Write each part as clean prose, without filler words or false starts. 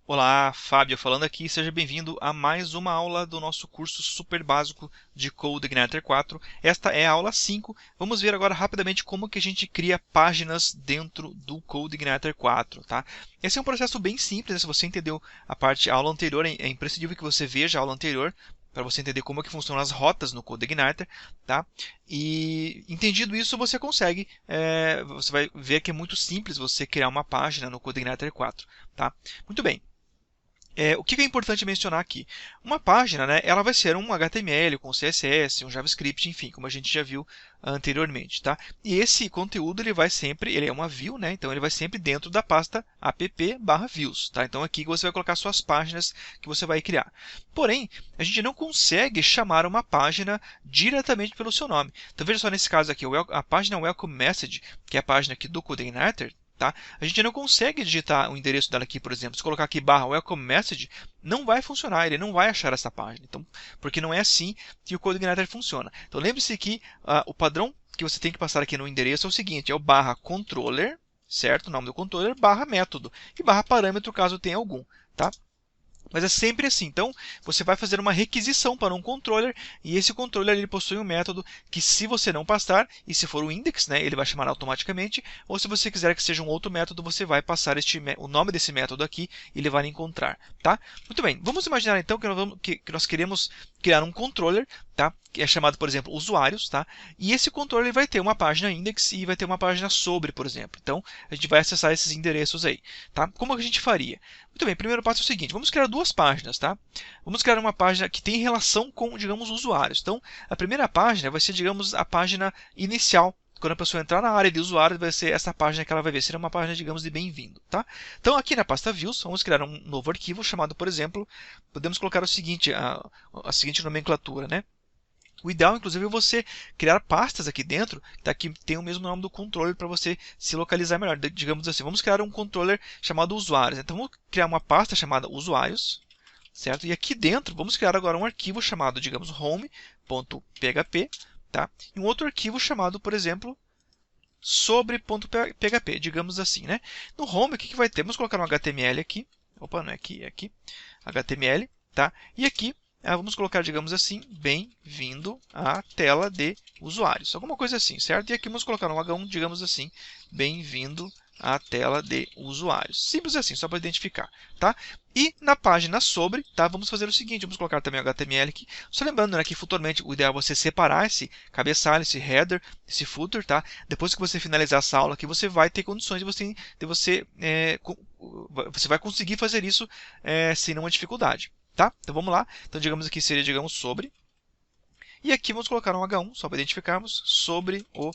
Olá, Fábio falando aqui, seja bem-vindo a mais uma aula do nosso curso super básico de CodeIgniter 4. Esta é a aula 5. Vamos ver agora rapidamente como que a gente cria páginas dentro do CodeIgniter 4, tá? Esse é um processo bem simples, né? Se você entendeu a aula anterior, é imprescindível que você veja a aula anterior para você entender como é que funcionam as rotas no CodeIgniter, tá? E entendido isso, você consegue, você vai ver que é muito simples você criar uma página no CodeIgniter 4, tá? Muito bem. O que é importante mencionar aqui? Uma página, né, ela vai ser um HTML com CSS, um JavaScript, enfim, como a gente já viu anteriormente, tá? E esse conteúdo ele é uma view, né? Então ele vai sempre dentro da pasta app/views, tá? Então aqui você vai colocar suas páginas que você vai criar. Porém, a gente não consegue chamar uma página diretamente pelo seu nome. Então veja só nesse caso aqui, a página Welcome Message, que é a página aqui do CodeIgniter, tá? A gente não consegue digitar o endereço dela aqui, por exemplo. Se colocar aqui /welcome message, não vai funcionar, ele não vai achar essa página. Então, porque não é assim que o CodeIgniter funciona. Então lembre-se que o padrão que você tem que passar aqui no endereço é o seguinte, é o /controller, certo? O nome do controller, /método e /parâmetro, caso tenha algum, tá? Mas é sempre assim. Então, você vai fazer uma requisição para um controller e esse controller ele possui um método que, se você não passar, e se for o index, né, ele vai chamar automaticamente, ou se você quiser que seja um outro método, você vai passar o nome desse método aqui e ele vai encontrar. Tá? Muito bem, vamos imaginar então que nós queremos criar um controller, tá? Que é chamado, por exemplo, usuários, tá? E esse controller vai ter uma página index e vai ter uma página sobre, por exemplo. Então, a gente vai acessar esses endereços aí. Tá? Como a gente faria? Muito bem, o primeiro passo é o seguinte, vamos criar duas páginas, tá? Vamos criar uma página que tem relação com, digamos, usuários. Então, a primeira página vai ser, digamos, a página inicial. Quando a pessoa entrar na área de usuário, vai ser essa página que ela vai ver. Será uma página, digamos, de bem-vindo, tá? Então, aqui na pasta Views, vamos criar um novo arquivo chamado, por exemplo, podemos colocar o seguinte, a seguinte nomenclatura, né? O ideal, inclusive, é você criar pastas aqui dentro, tá, que tem o mesmo nome do controller para você se localizar melhor. Digamos assim, vamos criar um controller chamado usuários. Então, vamos criar uma pasta chamada usuários, certo? E aqui dentro, vamos criar agora um arquivo chamado, digamos, home.php, tá? E um outro arquivo chamado, por exemplo, sobre.php, digamos assim, né? No home, o que vai ter? Vamos colocar um HTML aqui. Opa, não é aqui, é aqui. HTML, tá? E aqui vamos colocar, digamos assim, bem-vindo à tela de usuários. Alguma coisa assim, certo? E aqui vamos colocar um H1, digamos assim, bem-vindo à tela de usuários. Simples assim, só para identificar, tá? E na página sobre, tá? Vamos fazer o seguinte, vamos colocar também o HTML aqui. Só lembrando, né, que futuramente o ideal é você separar esse cabeçalho, esse header, esse footer, tá? Depois que você finalizar essa aula aqui, você vai ter condições você vai conseguir fazer isso sem nenhuma dificuldade. Tá? Então vamos lá. Então digamos aqui seria, digamos, sobre. E aqui vamos colocar um H1, só para identificarmos, sobre o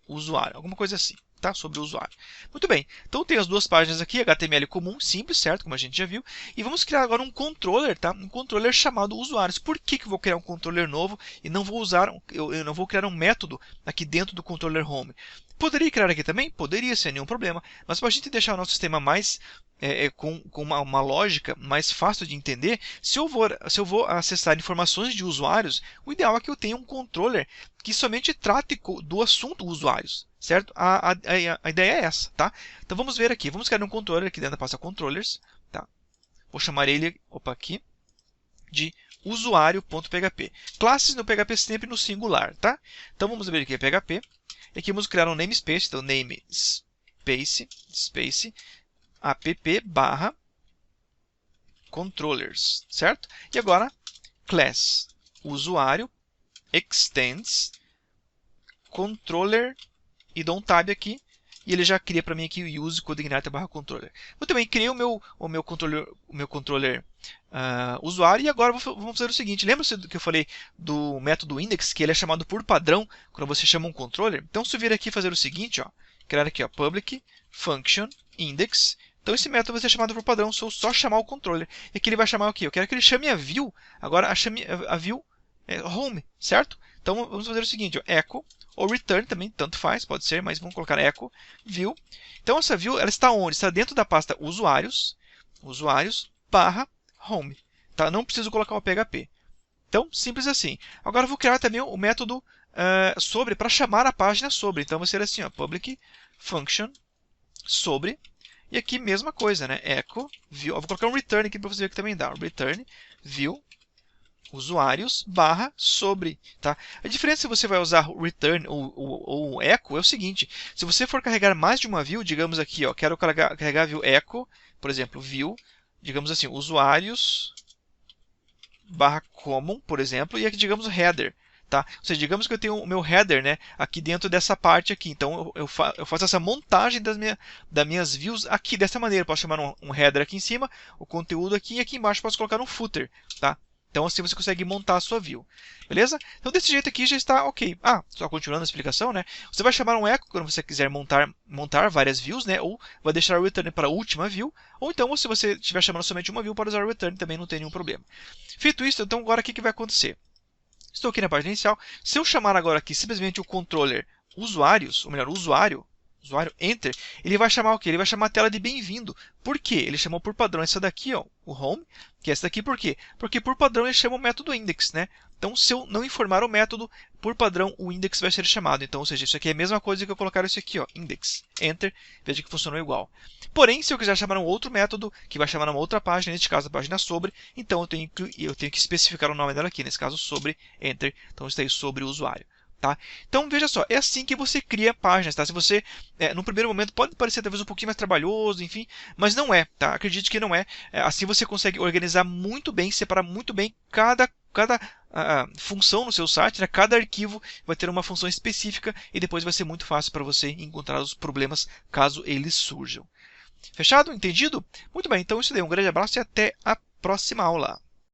usuário. Alguma coisa assim, tá? Sobre o usuário. Muito bem. Então tem as duas páginas aqui, HTML comum, simples, certo? Como a gente já viu. E vamos criar agora um controller, tá? Um controller chamado usuários. Por que eu vou criar um controller novo e não vou usar, eu não vou criar um método aqui dentro do controller home? Poderia criar aqui também? Poderia, sem nenhum problema. Mas para a gente deixar o nosso sistema mais com uma lógica mais fácil de entender, se eu vou acessar informações de usuários, o ideal é que eu tenha um controller que somente trate do assunto usuários, certo? A ideia é essa, tá? Então vamos ver aqui, vamos criar um controller aqui dentro da pasta controllers, tá? Vou chamar ele, aqui, de usuário.php. Classes no PHP sempre no singular, tá? Então vamos abrir aqui PHP, e aqui vamos criar um namespace, então namespace, app/controllers, certo? E agora, class usuário extends controller e dou um tab aqui e ele já cria para mim aqui o use CodeIgniter/controller. Eu também criei o meu controller usuário e agora vamos fazer o seguinte. Lembra-se do que eu falei do método index, que ele é chamado por padrão quando você chama um controller? Então se eu vir aqui fazer o seguinte, ó, criar aqui, ó, public function index. Então esse método vai ser chamado por padrão se eu só chamar o controller. E aqui ele vai chamar o quê? Eu quero que ele chame a view, agora a view home, certo? Então vamos fazer o seguinte, ó, echo ou return também, tanto faz, pode ser, mas vamos colocar echo view. Então essa view ela está onde? Está dentro da pasta usuários/home. Tá? Não preciso colocar o PHP. Então, simples assim. Agora eu vou criar também o método sobre para chamar a página sobre. Então vai ser assim, ó, public function sobre. E aqui mesma coisa, né? Echo view. Eu vou colocar um return aqui para você ver que também dá. Return view usuários barra sobre, tá? A diferença se você vai usar o return ou echo é o seguinte: se você for carregar mais de uma view, digamos aqui, ó, quero carregar a view echo, por exemplo, view, digamos assim, usuários barra common, por exemplo, e aqui digamos header, tá? Ou seja, digamos que eu tenho o meu header, né, aqui dentro dessa parte aqui. Então eu faço essa montagem das minhas views aqui dessa maneira. Eu posso chamar um header aqui em cima, o conteúdo aqui, e aqui embaixo posso colocar um footer, tá? Então assim você consegue montar a sua view. Beleza? Então desse jeito aqui já está ok. Ah, só continuando a explicação, né? Você vai chamar um echo quando você quiser montar várias views, né? Ou vai deixar o return para a última view. Ou então, se você estiver chamando somente uma view, para usar o return também não tem nenhum problema. Feito isso, então agora o que vai acontecer? Estou aqui na página inicial. Se eu chamar agora aqui simplesmente o controller usuários, ou melhor, usuário enter, ele vai chamar o quê? Ele vai chamar a tela de bem-vindo. Por quê? Ele chamou por padrão essa daqui, ó, o home, que é essa daqui por quê? Porque por padrão ele chama o método index, né? Então, se eu não informar o método, por padrão o index vai ser chamado. Então, ou seja, isso aqui é a mesma coisa que eu colocar isso aqui, ó, index, enter, veja que funcionou igual. Porém, se eu quiser chamar um outro método, que vai chamar uma outra página, neste caso a página sobre, então eu tenho que especificar o nome dela aqui, nesse caso sobre, enter, então está aí sobre o usuário. Tá? Então veja só, é assim que você cria páginas, tá? Se você, no primeiro momento pode parecer talvez um pouquinho mais trabalhoso, enfim, mas não é, tá? Acredite que não é. Assim você consegue organizar muito bem, separar muito bem cada função no seu site, né? Cada arquivo vai ter uma função específica e depois vai ser muito fácil para você encontrar os problemas caso eles surjam. Fechado? Entendido? Muito bem, então isso daí, um grande abraço e até a próxima aula.